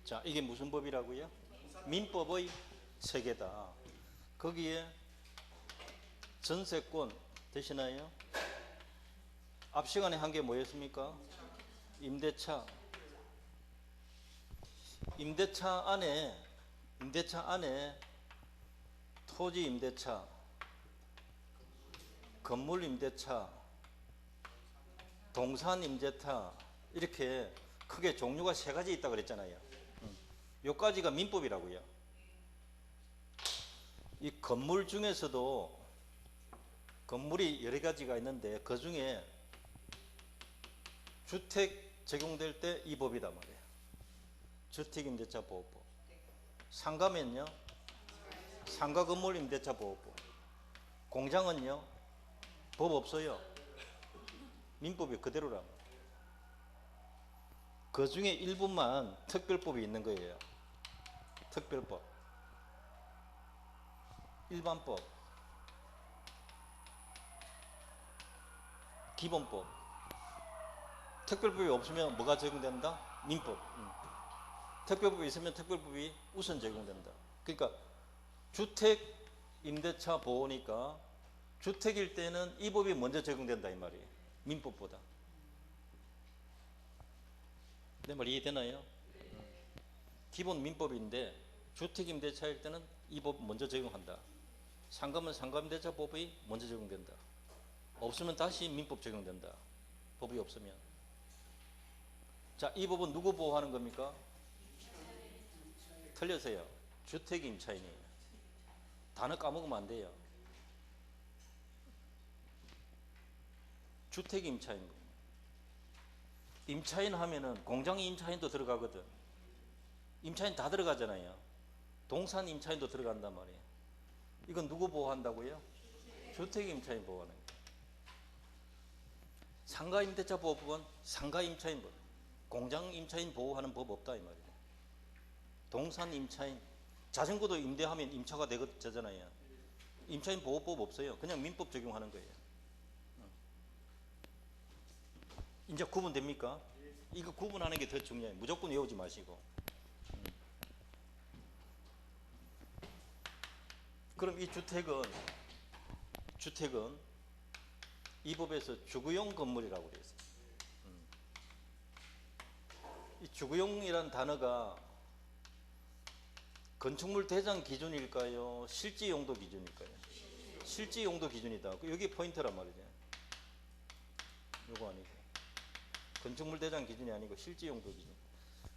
자, 이게 무슨 법이라고요? 민법의 세계다. 거기에 전세권 되시나요? 앞 시간에 한 게 뭐였습니까? 임대차. 임대차 안에 토지 임대차, 건물 임대차, 동산 임대차, 이렇게 크게 종류가 세 가지 있다고 그랬잖아요. 요까지가 민법이라고요. 이 건물 중에서도 건물이 여러 가지가 있는데 그 중에 주택 적용될 때 이 법이단 말이에요. 주택임대차 보호법. 상가면요, 상가 건물 임대차 보호법. 공장은요, 법 없어요. 민법이 그대로라. 그 중에 일부만 특별법이 있는 거예요. 특별법. 일반법. 기본법. 특별법이 없으면 뭐가 적용된다? 민법. 특별법이 있으면 특별법이 우선 적용된다. 그러니까 주택 임대차 보호니까 주택일 때는 이 법이 먼저 적용된다 이 말이에요. 민법보다. 내 말 이해되나요? 기본 민법인데 주택 임대차일 때는 이 법 먼저 적용한다. 상가면 상가임대차 법이 먼저 적용된다. 없으면 다시 민법 적용된다. 법이 없으면. 자, 이 법은 누구 보호하는 겁니까? 틀렸어요. 주택 임차인이에요. 단어 까먹으면 안 돼요. 주택 임차인. 임차인 하면은 공장 임차인도 들어가거든. 임차인 다 들어가잖아요. 동산 임차인도 들어간단 말이에요. 이건 누구 보호한다고요? 주택 임차인 보호하는 거예요. 상가 임대차 보호법은 상가 임차인 법. 공장 임차인 보호하는 법 없다 이 말이에요. 동산 임차인, 자전거도 임대하면 임차가 되잖아요. 임차인 보호법 없어요. 그냥 민법 적용하는 거예요. 이제 구분됩니까? 이거 구분하는 게 더 중요해요. 무조건 외우지 마시고. 그럼 이 주택은 이 법에서 주거용 건물이라고 되어 있어요. 이 주거용이라는 단어가 건축물 대장 기준일까요? 실지 용도 기준일까요? 실지 용도 기준이다. 여기 포인트란 말이죠. 요거 아니고. 건축물 대장 기준이 아니고 실지 용도 기준.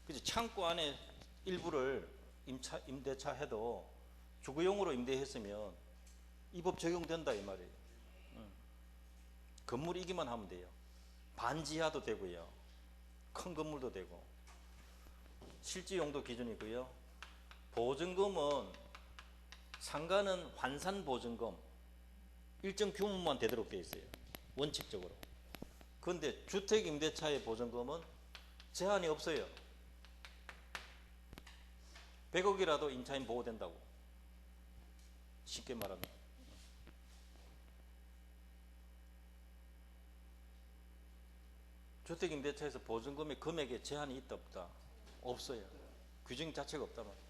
그래서 창고 안에 일부를 임대차 해도 주거용으로 임대했으면 이 법 적용된다 이 말이에요. 건물이기만 하면 돼요. 반지하도 되고요. 큰 건물도 되고. 실지 용도 기준이고요. 보증금은 상가는 환산 보증금 일정 규모만 되도록 되어 있어요. 원칙적으로. 그런데 주택 임대차의 보증금은 제한이 없어요. 100억이라도 임차인 보호된다고. 쉽게 말하면. 주택 임대차에서 보증금의 금액에 제한이 있다 없다? 없어요. 규정 자체가 없단 말이에요.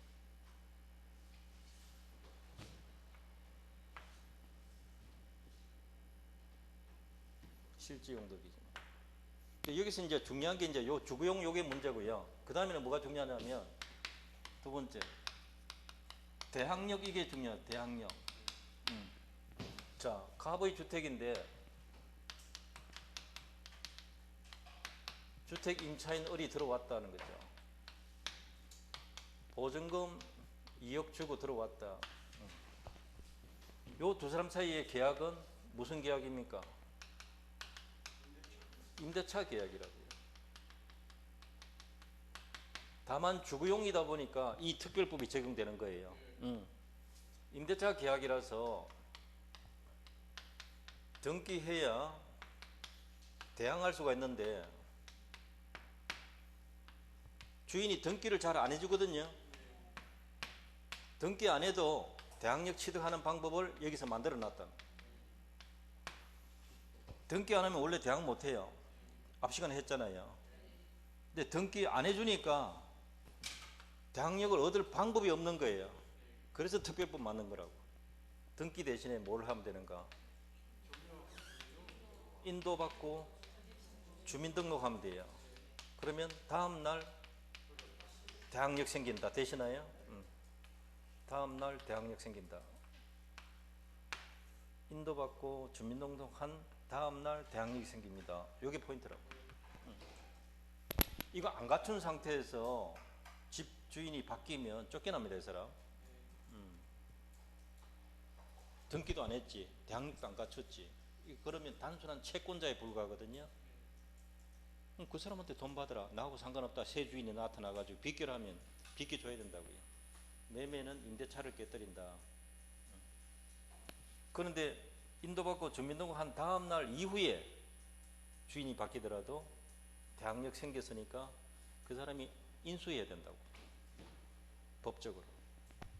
실지 용도 기준. 여기서 이제 중요한 게 이제 요 주거용 요게 문제고요. 그 다음에는 뭐가 중요하냐면 두 번째 대항력 이게 중요해요. 대항력. 자, 갑의 주택인데 주택 임차인 을이 들어왔다는 거죠. 보증금 2억 주고 들어왔다. 요 두 사람 사이의 계약은 무슨 계약입니까? 임대차 계약이라고요. 다만 주거용이다 보니까 이 특별법이 적용되는 거예요. 임대차 계약이라서 등기해야 대항할 수가 있는데 주인이 등기를 잘 안 해주거든요. 등기 안 해도 대항력 취득하는 방법을 여기서 만들어 놨다. 등기 안 하면 원래 대항 못 해요. 앞 시간에 했잖아요. 근데 등기 안 해주니까 대학력을 얻을 방법이 없는 거예요. 그래서 특별법 만든 거라고. 등기 대신에 뭘 하면 되는가? 인도받고 주민등록하면 돼요. 그러면 다음날 대학력 생긴다. 되시나요? 다음날 대학력 생긴다. 인도받고 주민등록한 다음날 대학력이 생깁니다. 이게 포인트라고. 이거 안 갖춘 상태에서 집 주인이 바뀌면 쫓겨납니다. 이 사람. 등기도 안 했지, 대학력도 안 갖췄지. 그러면 단순한 채권자에 불과하거든요. 그 사람한테 돈 받으라, 나하고 상관없다. 새 주인이 나타나가지고 빗결하면 빗겨줘야 된다고요. 매매는 임대차를 깨뜨린다. 그런데 인도받고 주민등록한 다음날 이후에 주인이 바뀌더라도 대학력 생겼으니까 그 사람이 인수해야 된다고. 법적으로.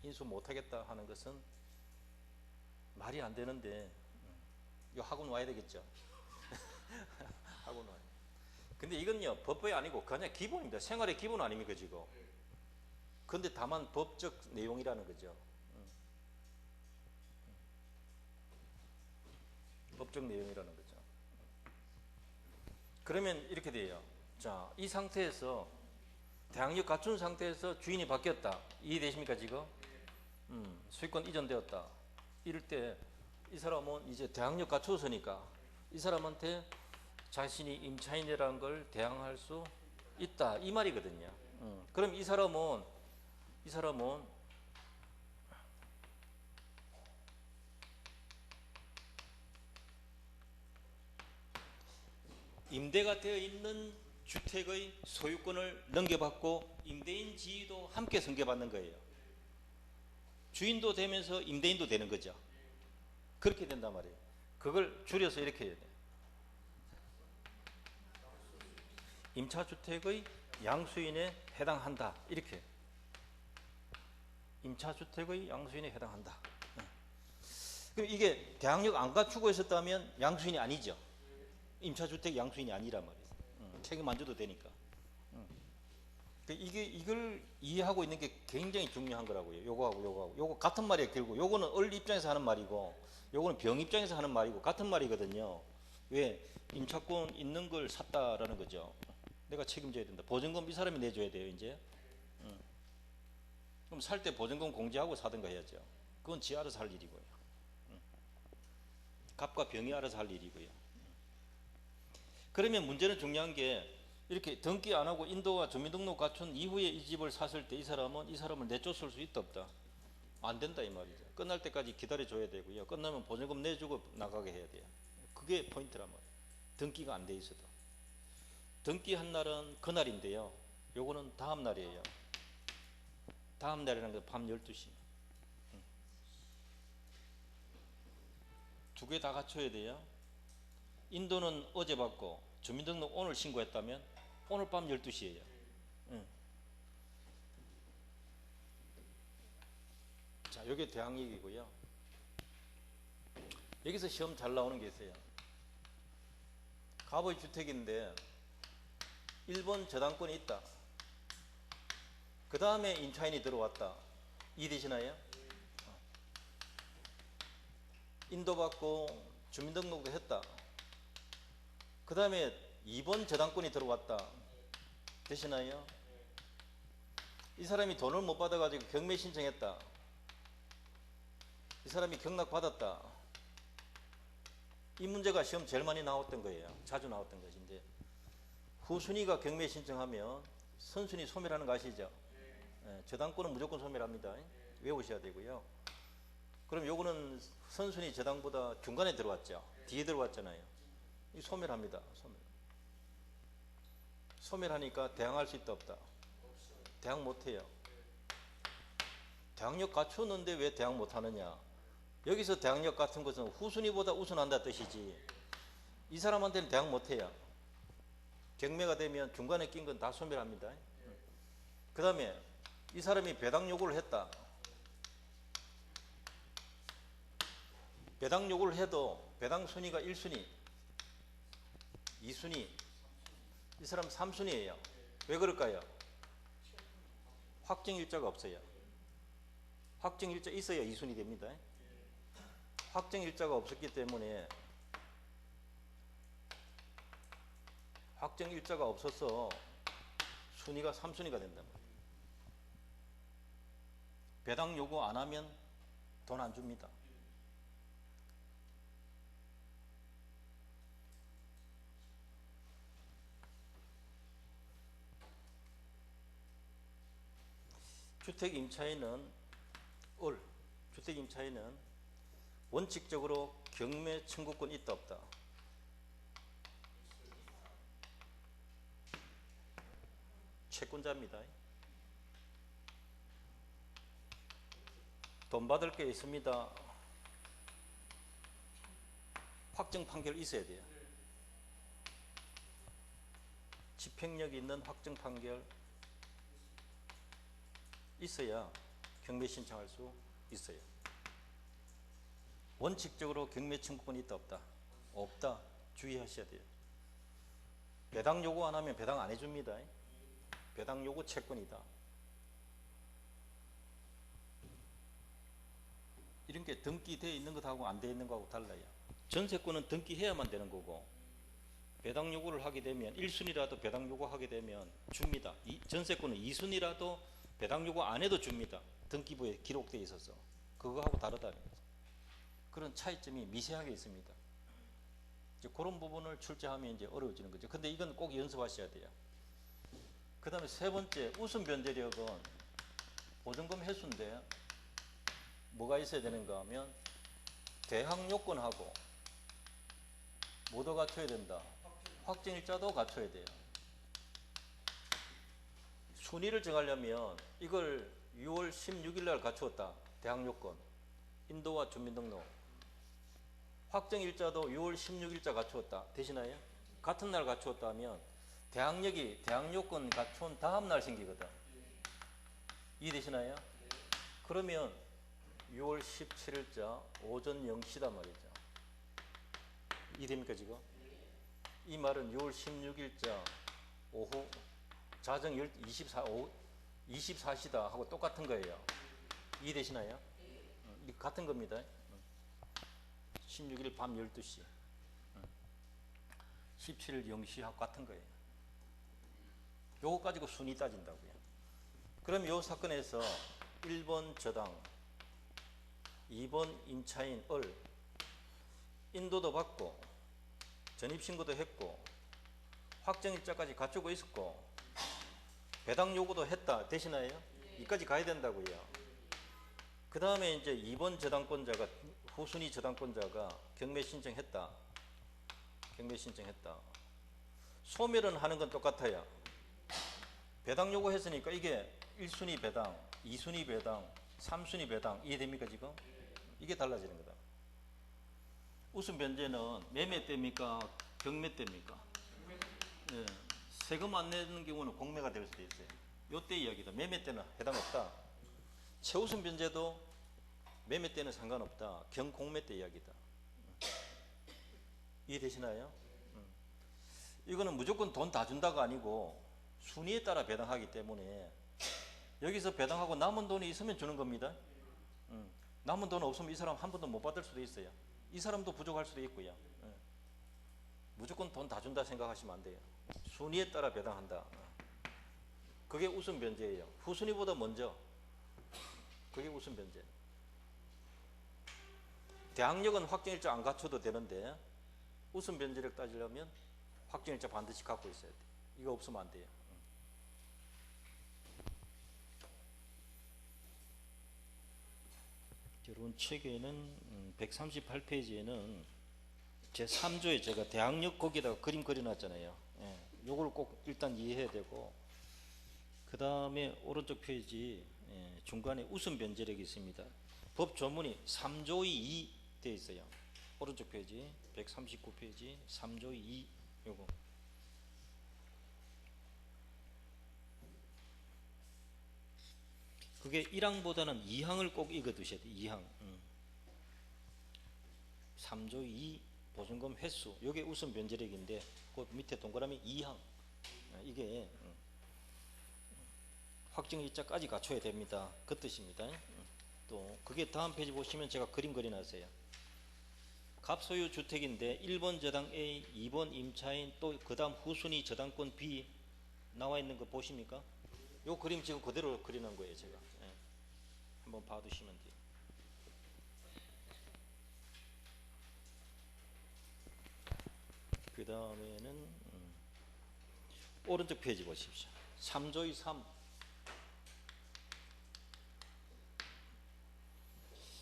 인수 못하겠다 하는 것은 말이 안 되는데, 이거 학원 와야 되겠죠. 학원 와야. 근데 이건요, 법법이 아니고 그냥 기본입니다. 생활의 기본 아닙니까 지금. 근데 다만 법적 내용이라는 거죠. 법적 내용이라는 거죠. 그러면 이렇게 돼요. 자, 이 상태에서 대학력 갖춘 상태에서 주인이 바뀌었다. 이해되십니까 지금? 소유권 이전되었다. 이럴 때 이 사람은 이제 대학력 갖추었으니까 이 사람한테 자신이 임차인이라는 걸 대항할 수 있다. 이 말이거든요. 그럼 이 사람은 임대가 되어 있는 주택의 소유권을 넘겨받고 임대인 지위도 함께 선고받는 거예요. 주인도 되면서 임대인도 되는 거죠. 그렇게 된단 말이에요. 그걸 줄여서 이렇게 해야 돼요. 임차주택의 양수인에 해당한다. 이렇게. 임차주택의 양수인에 해당한다. 그럼 이게 대학력 안 갖추고 있었다면 양수인이 아니죠. 임차주택 양수인이 아니란 말이에요. 책임 안 져도 되니까. 이걸 이해하고 있는 게 굉장히 중요한 거라고요. 요거하고 요거 같은 말이에요. 결국 요거는 을 입장에서 하는 말이고 요거는 병 입장에서 하는 말이고 같은 말이거든요. 왜? 임차권 있는 걸 샀다라는 거죠. 내가 책임져야 된다. 보증금 이 사람이 내줘야 돼요. 이제. 그럼 살 때 보증금 공제하고 사든가 해야죠. 그건 지 알아서 할 일이고요. 갑과 병이 알아서 할 일이고요. 그러면 문제는 중요한 게 이렇게 등기 안 하고 인도와 주민등록 갖춘 이후에 이 집을 샀을 때 이 사람을 내쫓을 수 있다 없다? 안 된다 이 말이죠. 끝날 때까지 기다려줘야 되고요. 끝나면 보증금 내주고 나가게 해야 돼요. 그게 포인트란 말이에요. 등기가 안 돼 있어도. 등기한 날은 그날인데요. 요거는 다음 날이에요. 다음 날이라는 건 밤 12시. 두 개 다 갖춰야 돼요. 인도는 어제 받고 주민등록 오늘 신고했다면 오늘 밤 12시예요. 자, 이게 대학력이고요. 여기서 시험 잘 나오는 게 있어요. 갑의 주택인데 1번 저당권이 있다. 그 다음에 임차인이 들어왔다. 이해되시나요? 인도받고 주민등록도 했다. 그 다음에 2번 저당권이 들어왔다. 되시나요? 이 사람이 돈을 못 받아가지고 경매 신청했다. 이 사람이 경락 받았다. 이 문제가 시험 제일 많이 나왔던 거예요. 자주 나왔던 것인데 후순위가 경매 신청하면 선순위 소멸하는 거 아시죠? 저당권은 무조건 소멸합니다. 외우셔야 되고요. 그럼 요거는 선순위 저당보다 중간에 들어왔죠. 뒤에 들어왔잖아요. 이 소멸합니다. 소멸하니까 대항할 수 있다 없다? 대항 못해요. 대항력 갖추었는데 왜 대항 못하느냐? 여기서 대항력 같은 것은 후순위보다 우선한다 뜻이지 이 사람한테는 대항 못해요. 경매가 되면 중간에 낀 건 다 소멸합니다. 그 다음에 이 사람이 배당 요구를 했다. 배당 요구를 해도 배당 순위가 1순위, 2순위, 이 사람 3순위예요. 왜 그럴까요? 확정일자가 없어요. 확정일자 있어야 이순이 됩니다. 확정일자가 없었기 때문에 확정일자가 없어서 순위가 3순위가 된단 말이에요. 배당 요구 안 하면 돈 안 줍니다. 주택 임차인은 주택 임차인은 원칙적으로 경매 청구권 있다 없다? 채권자입니다. 돈 받을 게 있습니다. 확정 판결 있어야 돼요. 집행력 있는 확정 판결 있어야 경매 신청할 수 있어요. 원칙적으로 경매 청구권이 있다 없다? 없다. 주의하셔야 돼요. 배당 요구 안 하면 배당 안 해줍니다. 배당 요구 채권이다. 이런 게 등기되어 있는 것하고 안 되어 있는 것하고 달라요. 전세권은 등기해야만 되는 거고 배당 요구를 하게 되면 1순위라도 배당 요구하게 되면 줍니다. 전세권은 2순위라도 배당 요구 안 해도 줍니다. 등기부에 기록되어 있어서. 그거하고 다르다는 거죠. 그런 차이점이 미세하게 있습니다. 이제 그런 부분을 출제하면 이제 어려워지는 거죠. 근데 이건 꼭 연습하셔야 돼요. 그 다음에 세 번째, 웃음 변제력은 보증금 횟수인데 뭐가 있어야 되는가 하면 대항 요건하고 뭐도 갖춰야 된다. 확정일자도 갖춰야 돼요. 순위를 정하려면 이걸 6월 16일 날 갖추었다. 대항 요건, 인도와 주민등록. 확정일자도 6월 16일자 갖추었다. 되시나요? 같은 날 갖추었다 하면 대항력이 대항 요건 갖춘 다음 날 생기거든. 이해되시나요? 그러면 6월 17일자 오전 0시단 말이죠. 이해됩니까 지금? 이 말은 6월 16일자 오후 자정 24시다 하고 똑같은 거예요. 이해되시나요? 이거 같은 겁니다. 16일 밤 12시 17일 0시하고 같은 거예요. 요거 가지고 순위 따진다고요. 그럼 요 사건에서 1번 저당 2번 임차인 을 인도도 받고 전입신고도 했고 확정일자까지 갖추고 있었고 배당 요구도 했다. 되시나요? 이까지 가야 된다고요. 그 다음에 이제 2번 저당권자가 후순위 저당권자가 경매 신청했다. 경매 신청했다. 소멸은 하는 건 똑같아요. 배당 요구했으니까 이게 1순위 배당, 2순위 배당, 3순위 배당 이해됩니까 지금? 이게 달라지는 거다. 웃음 변제는 매매 때입니까? 경매 때입니까? 예. 세금 안 내는 경우는 공매가 될 수도 있어요. 요때 이야기다. 매매 때는 해당 없다. 최우선 변제도 매매 때는 상관없다. 경공매 때 이야기다. 이해되시나요? 이거는 무조건 돈 다 준다가 아니고 순위에 따라 배당하기 때문에 여기서 배당하고 남은 돈이 있으면 주는 겁니다. 남은 돈 없으면 이 사람 한 번도 못 받을 수도 있어요. 이 사람도 부족할 수도 있고요. 무조건 돈 다 준다 생각하시면 안 돼요. 순위에 따라 배당한다. 그게 우선 변제예요. 후순위보다 먼저. 그게 우선 변제. 대항력은 확정일자 안 갖춰도 되는데 우선 변제력 따지려면 확정일자 반드시 갖고 있어야 돼. 이거 없으면 안 돼요. 여러분 책에는 138페이지에는 제 3조에 제가 대항력 거기다가 그림 그려놨잖아요. 예, 요걸 꼭 일단 이해해야 되고 그 다음에 오른쪽 페이지 중간에 우선 변제력이 있습니다. 법 조문이 3조의 2 되어 있어요. 오른쪽 페이지 139페이지 3조의 2 요거. 그게 1항보다는 2항을 꼭 읽어 두셔야 돼요. 2항. 3조 2 보증금 횟수. 요게 우선 변제력인데 그 밑에 동그라미 2항. 이게 확정일자까지 갖춰야 됩니다. 그 뜻입니다. 또 그게 다음 페이지 보시면 제가 그림 그려놨어요. 갑소유 주택인데 1번 저당 A, 2번 임차인, 또 그 다음 후순위 저당권 B 나와 있는 거 보십니까? 요 그림 지금 그대로 그리는 거예요. 제가 한번 봐두시면 돼요. 그 다음에는 오른쪽 페이지 보십시오. 3조의 3.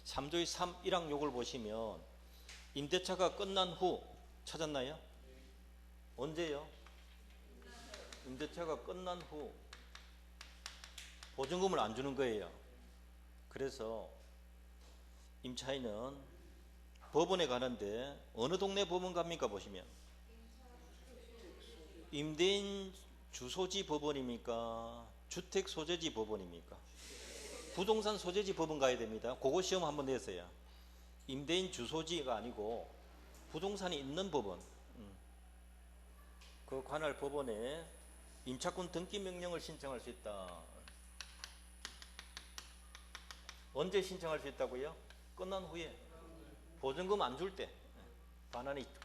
3조의 3 1항 요걸 보시면 임대차가 끝난 후 찾았나요? 언제요? 임대차가 끝난 후 보증금을 안 주는 거예요. 그래서 임차인은 법원에 가는데 어느 동네 법원 갑니까? 보시면 임대인 주소지 법원입니까? 주택 소재지 법원입니까? 부동산 소재지 법원 가야 됩니다. 그거 시험 한번 내세요. 임대인 주소지가 아니고 부동산이 있는 법원, 그 관할 법원에 임차권 등기 명령을 신청할 수 있다. 언제 신청할 수 있다고요? 끝난 후에. 보증금 안 줄 때,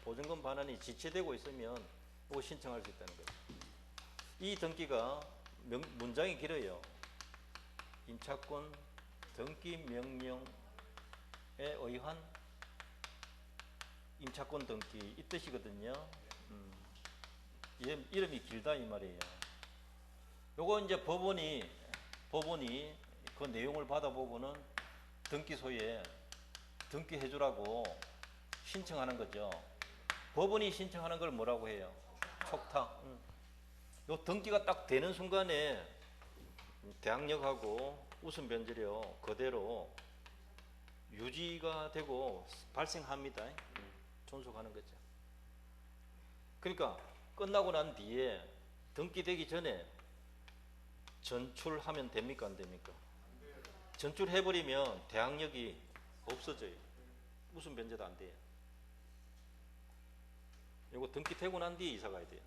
보증금 반환이 지체되고 있으면 그거 신청할 수 있다는 거예요. 이 등기가 문장이 길어요. 임차권 등기 명령에 의한 임차권 등기, 이 뜻이거든요. 이름이 길다 이 말이에요. 요거 이제 법원이 그 내용을 받아보고는 등기소에 등기해주라고 신청하는 거죠. 법원이 신청하는 걸 뭐라고 해요? 촉탁. 요 등기가 딱 되는 순간에 대항력하고 웃음 변제료 그대로 유지가 되고 발생합니다. 존속하는 거죠. 그러니까 끝나고 난 뒤에 등기되기 전에 전출하면 됩니까? 안 됩니까? 전출해버리면 대항력이 없어져요. 웃음 변제도 안 돼요. 요거 등기 되고 난 뒤에 이사 가야 돼요.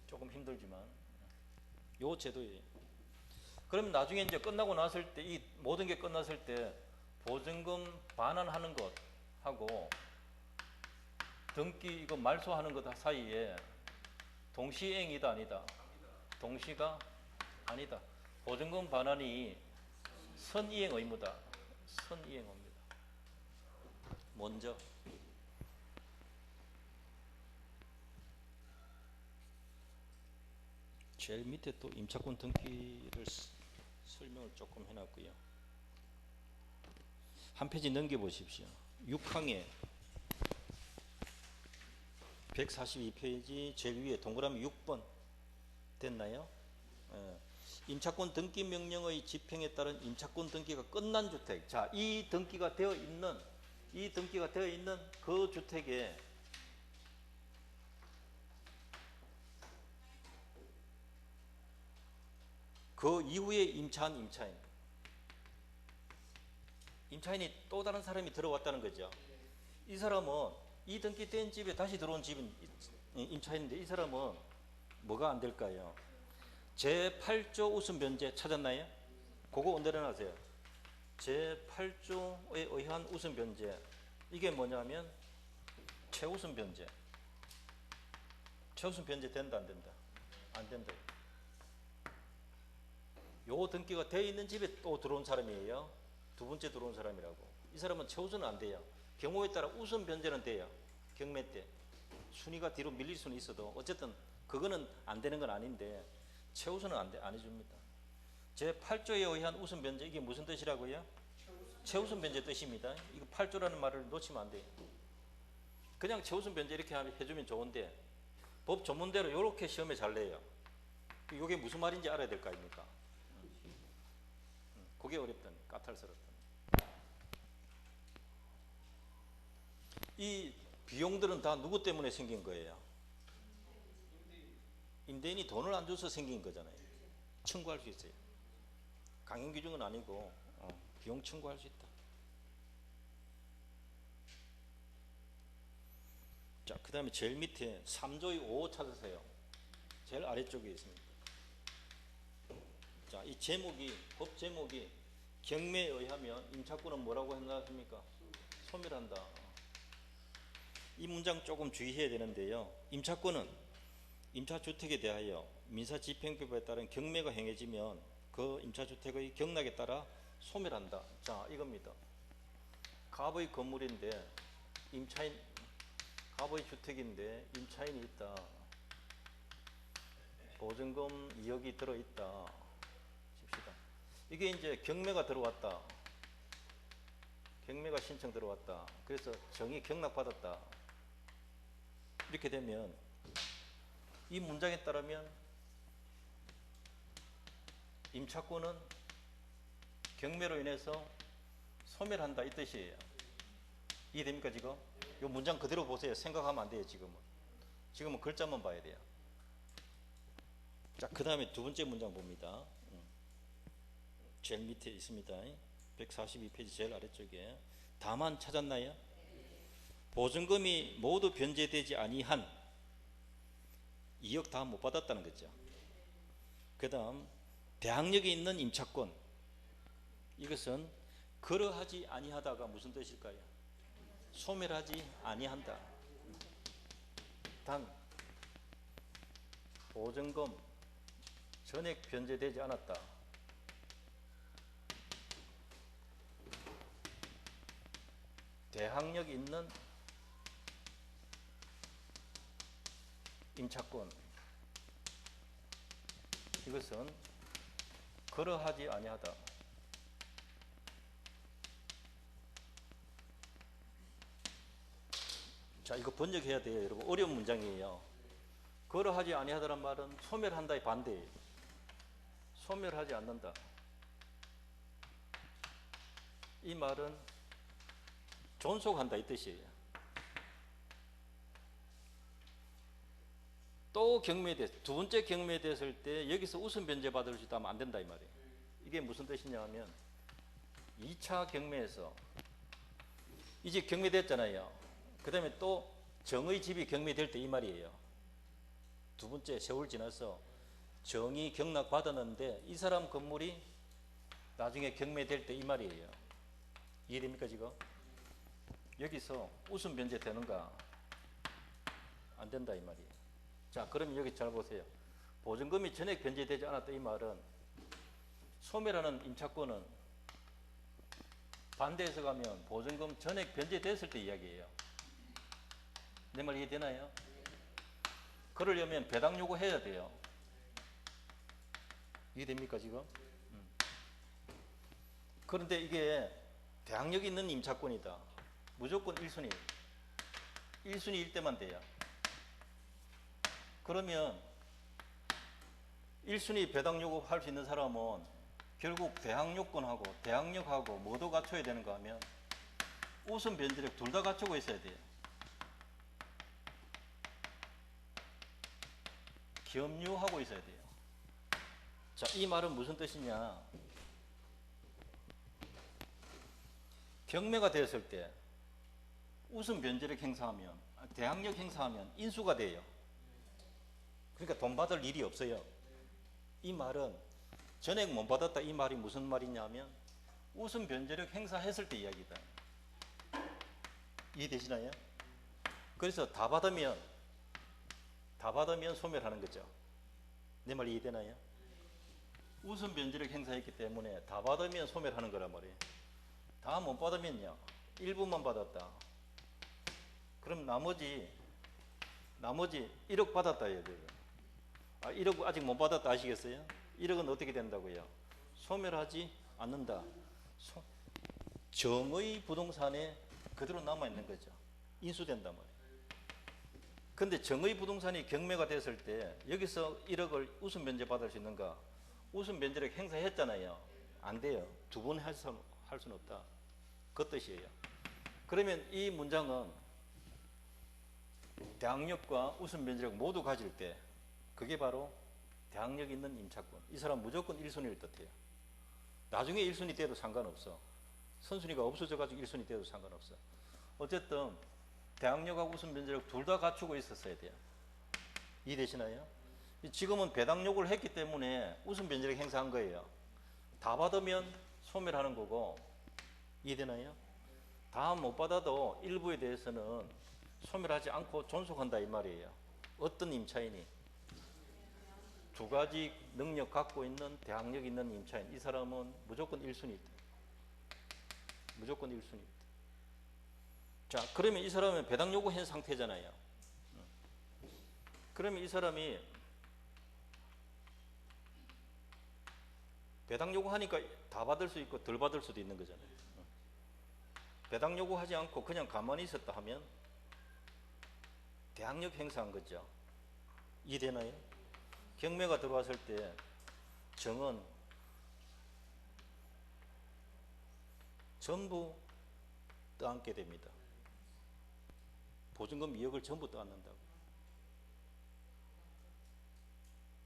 조금 힘들지만 요 제도예요. 그럼 나중에 이제 끝나고 났을 때, 이 모든 게 끝났을 때 보증금 반환하는 것 하고 등기 이거 말소하는 것 사이에 동시행이다 아니다? 동시가 아니다. 보증금 반환이 선이행 의무다. 선이행 의무다. 먼저 제일 밑에 또 임차권 등기를 설명을 조금 해놨고요. 한 페이지 넘겨보십시오. 6항에 142페이지 제일 위에 동그라미 6번 됐나요? 임차권 등기 명령의 집행에 따른 임차권 등기가 끝난 주택. 자, 이 등기가 되어 있는 그 주택에 그 이후에 임차인이 또 다른 사람이 들어왔다는 거죠. 이 사람은 이 등기된 집에 다시 들어온 집인 임차인인데 이 사람은 뭐가 안 될까요? 제8조 웃음 변제 찾았나요? 그거 내려놔세요. 제8조에 의한 웃음 변제. 이게 뭐냐면 최우선 변제. 최우선 변제 된다 안 된다? 안 된다. 요 등기가 되어 있는 집에 또 들어온 사람이에요. 두 번째 들어온 사람이라고. 이 사람은 최우선은 안 돼요. 경우에 따라 우선 변제는 돼요. 경매 때 순위가 뒤로 밀릴 수는 있어도 어쨌든 그거는 안 되는 건 아닌데 최우선은 안 해줍니다. 제8조에 의한 우선 변제, 이게 무슨 뜻이라고요? 최우선 변제 뜻입니다. 이거 8조라는 말을 놓치면 안 돼요. 그냥 최우선 변제 이렇게 해주면 좋은데 법 전문대로 이렇게 시험에 잘 내요. 이게 무슨 말인지 알아야 될 거 아닙니까? 그게 어렵던, 까탈스럽던. 이 비용들은 다 누구 때문에 생긴 거예요? 임대인이 돈을 안 줘서 생긴 거잖아요. 청구할 수 있어요. 강행 규정은 아니고 비용 청구할 수 있다. 자, 그 다음에 제일 밑에 3조의 5 찾으세요. 제일 아래쪽에 있습니다. 자, 이 제목이, 법 제목이 경매에 의하면 임차권은 뭐라고 생각하십니까? 소멸한다. 이 문장 조금 주의해야 되는데요. 임차권은 임차주택에 대하여 민사집행법에 따른 경매가 행해지면 그 임차주택의 경락에 따라 소멸한다. 자, 이겁니다. 갑의 건물인데 임차인, 갑의 주택인데 임차인이 있다. 보증금 2억이 들어있다. 칩시다. 이게 이제 경매가 들어왔다. 경매가 신청 들어왔다. 그래서 정의 경락받았다. 이렇게 되면 이 문장에 따르면 임차권은 경매로 인해서 소멸한다 이 뜻이에요. 이해됩니까 지금? 이 문장 그대로 보세요. 생각하면 안 돼요 지금은. 지금은 글자만 봐야 돼요. 자, 그 다음에 두 번째 문장 봅니다. 제일 밑에 있습니다. 142페이지 제일 아래쪽에. 다만 찾았나요? 보증금이 모두 변제되지 아니한 2억 다 못 받았다는 거죠. 그 다음 대항력이 있는 임차권, 이것은 그러하지 아니하다가 무슨 뜻일까요? 소멸하지 아니한다. 단 보증금 전액 변제되지 않았다. 대항력이 있는 임차권, 이것은 그러하지 아니하다. 자, 이거 번역해야 돼요 여러분. 어려운 문장이에요. 그러하지 아니하다란 말은 소멸한다의 반대예요. 소멸하지 않는다. 이 말은 존속한다 이 뜻이에요. 또 경매에 두 번째 경매에 됐을 때 여기서 우선 변제 받을 수 있다면 안 된다 이 말이에요. 이게 무슨 뜻이냐 하면 2차 경매에서 이제 경매됐잖아요. 그 다음에 또 정의 집이 경매될 때 이 말이에요. 두 번째 세월 지나서 정의 경락 받았는데 이 사람 건물이 나중에 경매될 때 이 말이에요. 이해됩니까 지금? 여기서 우선 변제 되는가? 안 된다 이 말이에요. 자, 그럼 여기 잘 보세요. 보증금이 전액 변제되지 않았다 이 말은 소멸하는 임차권은 반대해서 가면 보증금 전액 변제됐을 때 이야기예요. 내 말 이해되나요? 그러려면 배당 요구해야 돼요. 이해됩니까 지금? 그런데 이게 대항력 있는 임차권이다. 무조건 1순위. 1순위일 때만 돼요. 그러면 1순위 배당 요구할 수 있는 사람은 결국 대항력권하고 대항력하고 모두 갖춰야 되는가 하면 우선 변제력 둘 다 갖추고 있어야 돼요. 겸유하고 있어야 돼요. 자, 이 말은 무슨 뜻이냐? 경매가 되었을 때 우선 변제력 행사하면 대항력 행사하면 인수가 돼요. 그러니까 돈 받을 일이 없어요. 이 말은 전액 못 받았다 이 말이 무슨 말이냐면 우선 변제력 행사했을 때 이야기다. 이해되시나요? 그래서 다 받으면 소멸하는 거죠. 내 말 이해되나요? 우선 변제력 행사했기 때문에 다 받으면 소멸하는 거란 말이에요. 다 못 받으면요, 일부만 받았다. 그럼 나머지 1억 받았다 해야 돼요. 1억 아직 못 받았다 아시겠어요? 1억은 어떻게 된다고요? 소멸하지 않는다. 정의 부동산에 그대로 남아있는 거죠. 인수된단 말이에요. 근데 정의 부동산이 경매가 됐을 때 여기서 1억을 우선 변제 받을 수 있는가? 우선 변제력 행사했잖아요. 안 돼요. 두 번 할 수는 없다. 그 뜻이에요. 그러면 이 문장은 대항력과 우선 변제력 모두 가질 때 그게 바로 대항력 있는 임차권. 이 사람 무조건 1순위를 뜻해요. 나중에 1순위 돼도 상관없어. 선순위가 없어져가지고 1순위 돼도 상관없어. 어쨌든 대항력하고 우선 변제력 둘 다 갖추고 있었어야 돼요. 이해되시나요? 지금은 배당 요구를 했기 때문에 우선 변제를 행사한 거예요. 다 받으면 소멸하는 거고, 이해되나요? 다 못 받아도 일부에 대해서는 소멸하지 않고 존속한다 이 말이에요. 어떤 임차인이 두 가지 능력 갖고 있는 대항력 있는 임차인, 이 사람은 무조건 1순위 있다. 무조건 1순위 있다. 자, 그러면 이 사람은 배당 요구한 상태잖아요. 그러면 이 사람이 배당 요구하니까 다 받을 수 있고 덜 받을 수도 있는 거잖아요. 배당 요구하지 않고 그냥 가만히 있었다 하면 대항력 행사한 거죠. 이해되나요? 경매가 들어왔을 때 정은 전부 떠안게 됩니다. 보증금 2억을 전부 떠안는다고.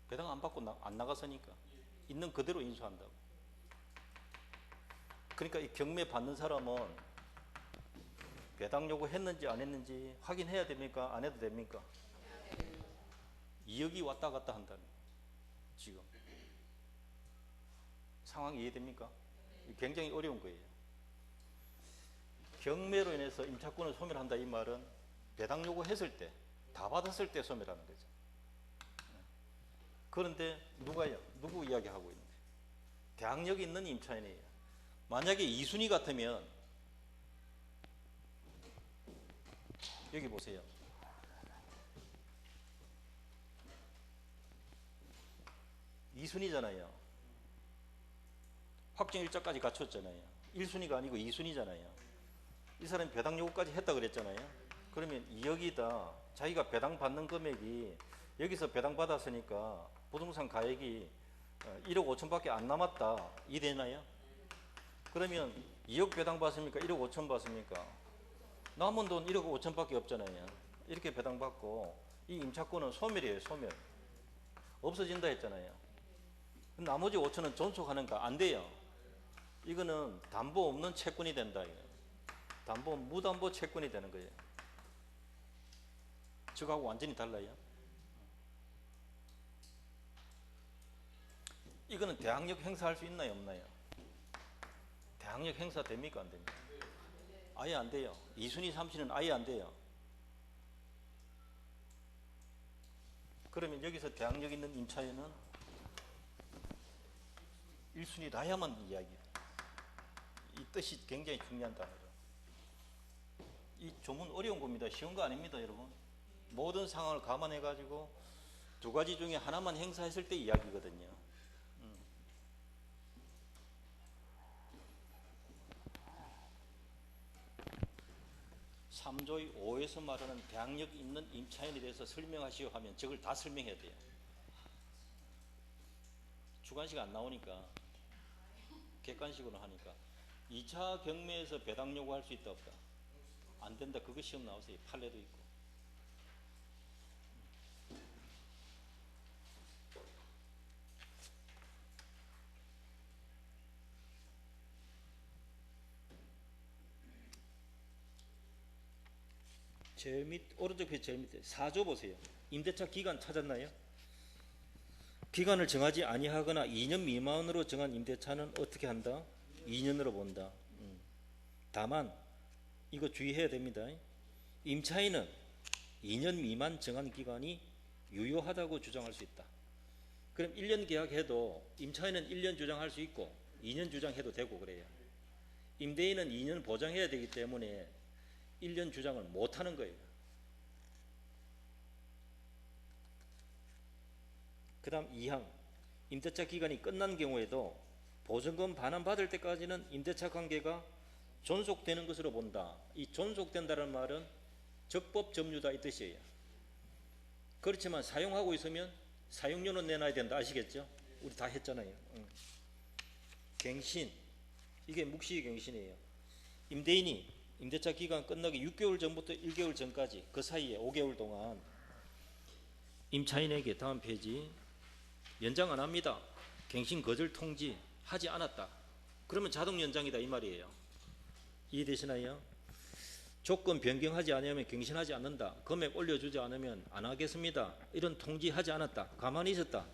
배당 안 받고 안 나갔으니까 있는 그대로 인수한다고. 그러니까 이 경매 받는 사람은 배당 요구했는지 안 했는지 확인해야 됩니까? 안 해도 됩니까? 2억이 왔다 갔다 한다는 지금 상황이 이해됩니까? 굉장히 어려운 거예요. 경매로 인해서 임차권을 소멸한다 이 말은 배당 요구했을 때, 다 받았을 때 소멸하는 거죠. 그런데 누구 이야기하고 있는 거예요? 대항력이 있는 임차인이에요. 만약에 2순위 같으면 여기 보세요. (2순위잖아요) 확정일자까지 갖췄잖아요. 1순위가 아니고 2순위잖아요. 이 사람이 배당 요구까지 했다 그랬잖아요. 그러면 2억이다. 자기가 배당 받는 금액이 여기서 배당 받았으니까 부동산 가액이 1억 5천밖에 안 남았다. 이해되나요? 그러면 2억 배당 받습니까? 1억 5천 받습니까? 남은 돈 1억 5천밖에 없잖아요. 이렇게 배당 받고 이 임차권은 소멸이에요. 소멸. 없어진다 했잖아요. 나머지 5천은 존속하는가? 안 돼요. 이거는 담보 없는 채권이 된다. 담보 무담보 채권이 되는 거예요. 저거하고 완전히 달라요. 이거는 대항력 행사할 수 있나요? 없나요? 대항력 행사 됩니까? 안 됩니까? 아예 안 돼요. 2순위, 3순위는 아예 안 돼요. 그러면 여기서 대항력 있는 임차인은 1순위라야만 이야기해요. 이 뜻이 굉장히 중요한 단어죠. 이 조문 어려운 겁니다. 쉬운 거 아닙니다, 여러분. 모든 상황을 감안해 가지고 두 가지 중에 하나만 행사했을 때 이야기거든요. 3조의 5에서 말하는 대항력 있는 임차인에 대해서 설명하시오 하면 저걸 다 설명해야 돼요. 주관식 안 나오니까 객관식으로 하니까 2차 경매에서 배당 요구할 수 있다 없다? 안 된다. 그거 시험 나오세요. 판례도 있고. 제일 밑 오른쪽 페이지 제일 밑에 4조 보세요. 임대차 기간 찾았나요? 기간을 정하지 아니하거나 2년 미만으로 정한 임대차는 어떻게 한다? 2년으로 본다. 다만 이거 주의해야 됩니다. 임차인은 2년 미만 정한 기간이 유효하다고 주장할 수 있다. 그럼 1년 계약해도 임차인은 1년 주장할 수 있고 2년 주장해도 되고 그래요. 임대인은 2년 보장해야 되기 때문에 1년 주장을 못하는 거예요. 그 다음 2항 임대차 기간이 끝난 경우에도 보증금 반환 받을 때까지는 임대차 관계가 존속되는 것으로 본다. 이 존속된다는 말은 적법점유다 이 뜻이에요. 그렇지만 사용하고 있으면 사용료는 내놔야 된다. 아시겠죠? 우리 다 했잖아요. 갱신, 이게 묵시 갱신이에요. 임대인이 임대차 기간 끝나기 6개월 전부터 1개월 전까지 그 사이에 5개월 동안 임차인에게 다음 페이지 연장 안 합니다. 갱신 거절 통지 하지 않았다. 그러면 자동 연장이다 이 말이에요. 이해되시나요? 조건 변경하지 않으면 갱신하지 않는다. 금액 올려주지 않으면 안 하겠습니다. 이런 통지하지 않았다. 가만히 있었다.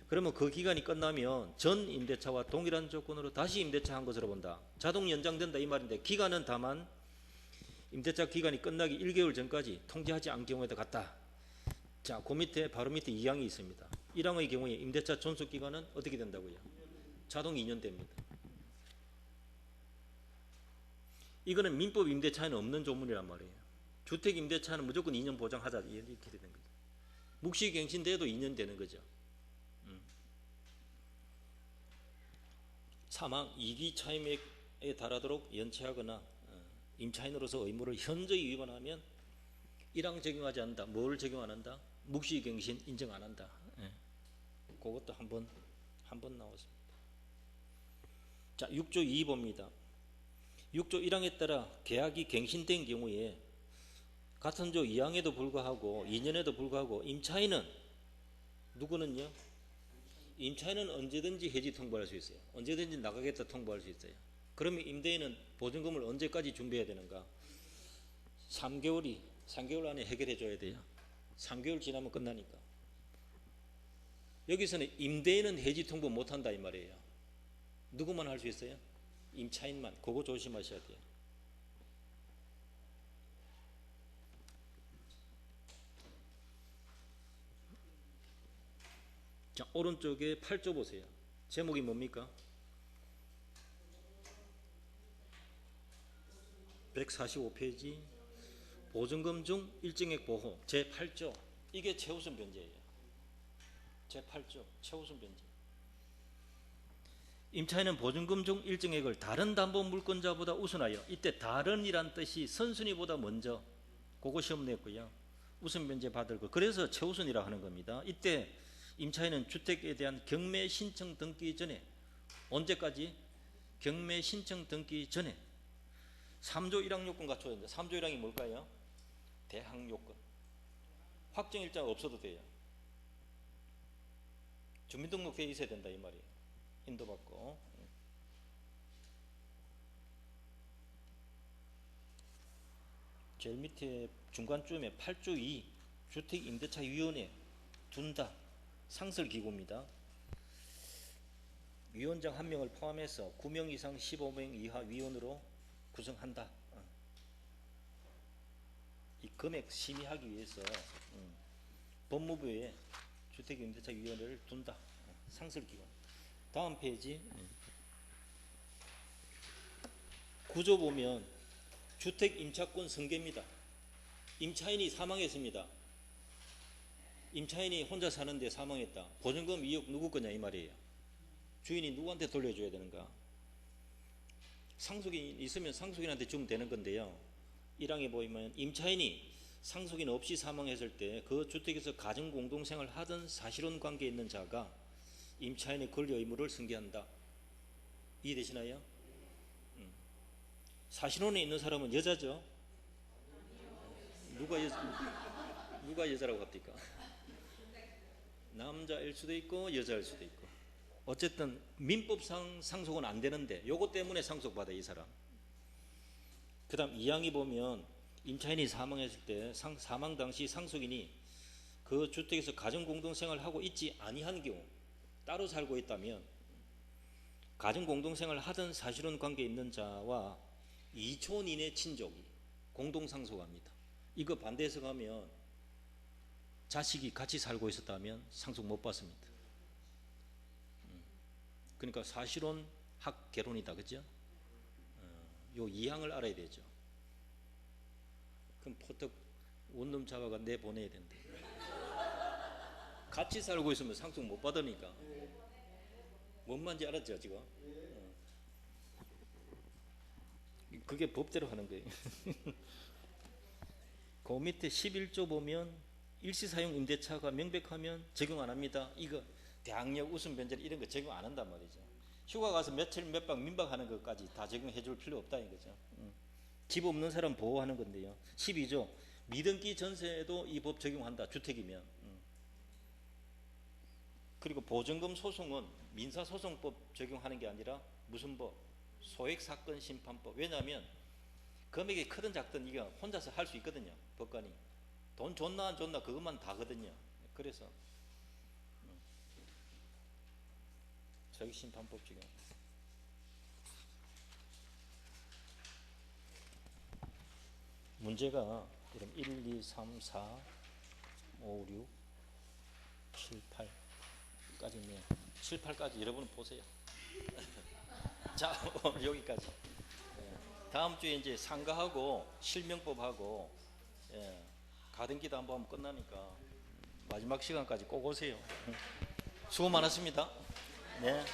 그러면 그 기간이 끝나면 전 임대차와 동일한 조건으로 다시 임대차 한 것으로 본다. 자동 연장된다 이 말인데 기간은 다만 임대차 기간이 끝나기 1개월 전까지 통지하지 않은 경우에도 같다. 자, 그 밑에 바로 밑에 2항이 있습니다. 1항의 경우에 임대차 존속 기간은 어떻게 된다고요? 자동 2년 됩니다. 이거는 민법 임대차에는 없는 조문이란 말이에요. 주택 임대차는 무조건 2년 보장하자 이렇게 되는 거죠. 묵시갱신돼도 2년 되는 거죠. 사망, 이기 차임액에 달하도록 연체하거나 임차인으로서 의무를 현저히 위반하면 1항 적용하지 않는다. 뭘 적용 안 한다? 묵시갱신 인정 안 한다. 그것도 한번 나왔습니다. 자, 6조 2 봅니다. 6조 1항에 따라 계약이 갱신된 경우에 같은 조 2항에도 불구하고 2년에도 불구하고 임차인은 누구는요? 임차인은 언제든지 해지 통보할 수 있어요. 언제든지 나가겠다 통보할 수 있어요. 그러면 임대인은 보증금을 언제까지 준비해야 되는가? 3개월 안에 해결해 줘야 돼요. 3개월 지나면 끝나니까. 여기서는 임대인은 해지 통보 못 한다 이 말이에요. 누구만 할 수 있어요? 임차인만. 그거 조심하셔야 돼요. 자, 오른쪽에 8조 보세요. 제목이 뭡니까? 145페이지 보증금 중 일정액 보호 제8조. 이게 최우선 변제예요. 제8조 최우선 변제. 임차인은 보증금 중 일정액을 다른 담보 물권자보다 우선하여, 이때 다른이란 뜻이 선순위보다 먼저, 그거 시험 냈고요. 우선 변제 받을 거. 그래서 최우선이라 하는 겁니다. 이때 임차인은 주택에 대한 경매 신청 등기 전에, 언제까지? 경매 신청 등기 전에 3조 1항 요건 갖춰야 된다. 3조 1항이 뭘까요? 대항 요건. 확정 일자가 없어도 돼요. 주민등록돼 있어야 된다 이 말이에요. 인도받고. 제일 밑에 중간쯤에 8조 2 주택임대차위원회 둔다. 상설기구입니다. 위원장 1명을 포함해서 9명 이상 15명 이하 위원으로 구성한다. 이 금액 심의하기 위해서 법무부에 주택임대차위원회를 둔다. 상설기관. 다음 페이지. 구조 보면 주택임차권 승계입니다. 임차인이 사망했습니다. 임차인이 혼자 사는데 사망했다. 보증금 2억 누구 거냐 이 말이에요. 주인이 누구한테 돌려줘야 되는가? 상속인 있으면 상속인한테 주면 되는 건데요. 1항에 보이면 임차인이 상속인 없이 사망했을 때 그 주택에서 가정공동생활을 하던 사실혼 관계에 있는 자가 임차인의 권리 의무를 승계한다. 이해되시나요? 사실혼에 있는 사람은 여자죠? 누가 여자라고 합니까? 남자일 수도 있고 여자일 수도 있고. 어쨌든 민법상 상속은 안 되는데 요거 때문에 상속받아 이 사람. 그 다음 2항이 보면 임차인이 사망했을 때 사망 당시 상속인이 그 주택에서 가정공동생활을 하고 있지 아니한 경우, 따로 살고 있다면 가정공동생활을 하던 사실혼 관계에 있는 자와 2촌 이내 친족이 공동상속합니다. 이거 반대해서 가면 자식이 같이 살고 있었다면 상속 못 받습니다. 그러니까 사실혼 학개론이다. 그죠? 요 2항을 알아야 되죠. 그럼 포떡 원룸 잡아가 내보내야 된대. 같이 살고 있으면 상속 못 받으니까. 뭔 말인지 알았죠 지금? 그게 법대로 하는 거예요. 그 밑에 11조 보면 일시사용 임대차가 명백하면 적용 안 합니다. 이거 대항력 우선 변제를 이런 거 적용 안 한단 말이죠. 휴가 가서 며칠 몇 박 민박하는 것까지 다 적용해 줄 필요 없다 이거죠. 집 없는 사람 보호하는 건데요. 12조 미등기 전세에도 이 법 적용한다. 주택이면. 그리고 보증금 소송은 민사소송법 적용하는 게 아니라 무슨 법? 소액사건심판법. 왜냐하면 금액이 크든 작든 이게 혼자서 할 수 있거든요. 법관이 돈 줬나 안 줬나 그것만 다거든요. 그래서 자격심판법 지금 문제가 이런 1, 2, 3, 4, 5, 6, 7, 8까지 있네요. 7, 8까지 여러분 보세요. 자, 여기까지. 다음 주에 이제 상가하고 실명법하고 가등기도 한번 하면 끝나니까 마지막 시간까지 꼭 오세요. 수고 많았습니다. 네.